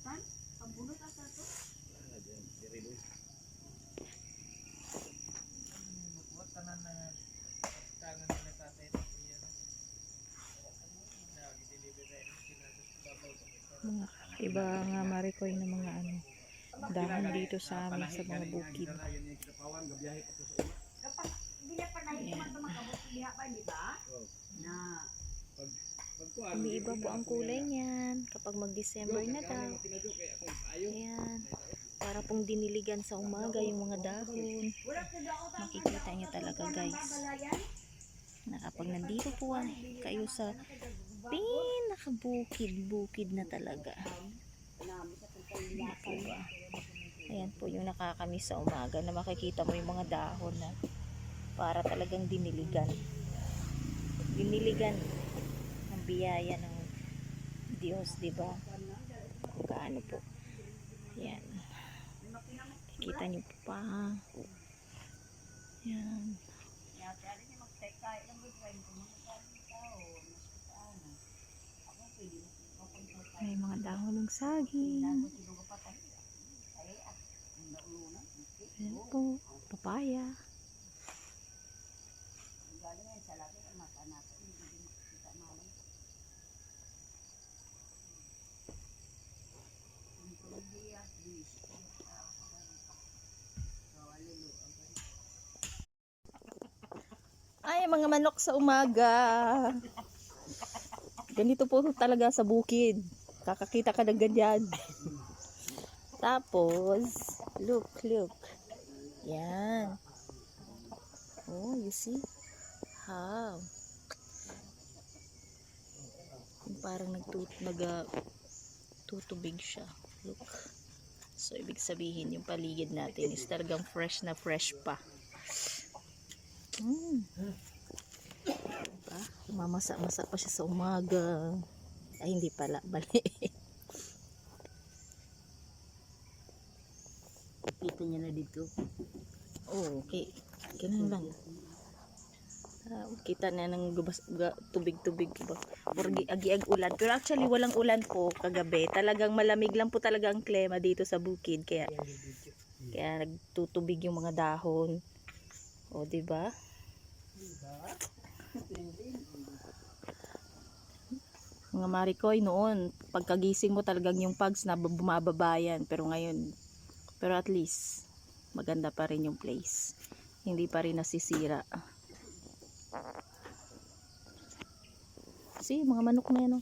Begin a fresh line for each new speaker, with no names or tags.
Mga iba nga Maricoy na mga dahon dito sa amin sa mga bukid. Umiiba po ang kulay niyan kapag mag-December na daw. Ayan. Para pong diniligan sa umaga yung mga dahon. Makikita niyo talaga guys. Na kapag nandito po kayo sa pinakabukid-bukid na talaga. Naku ba? Ayan po yung nakakamiss sa umaga na makikita mo yung mga dahon na para talagang diniligan. Diniligan ng biyaya ng Diyos, di ba? Kung gaano po. Ayan. Kita niyo po pa. Ayan. May mga dahon ng saging. Ayan po, papaya. Ay, mga manok sa umaga. Ganito po talaga sa bukid. Kakakita ka ng ganyan. Tapos, look. Yan. Oh, you see? How? Parang nagtutubig siya. Look. So, ibig sabihin, yung paligid natin is talagang fresh na fresh pa. Diba? Mamasa-masa pa siya sa umaga. Ay, hindi pala. Bali.
Kita niya na dito.
Oh, okay. Ganun lang. Kita na ng tubig-tubig ba? Or agi-ag ulan. Pero actually, walang ulan po kagabi. Talagang malamig lang po talaga ang klima dito sa bukid. Kaya nagtutubig yung mga dahon. O, diba? Mga Maricoy noon, pagkagising mo talagang yung pugs na bumababayan. Pero ngayon, at least, maganda pa rin yung place. Hindi pa rin nasisira. See, mga manok na yan.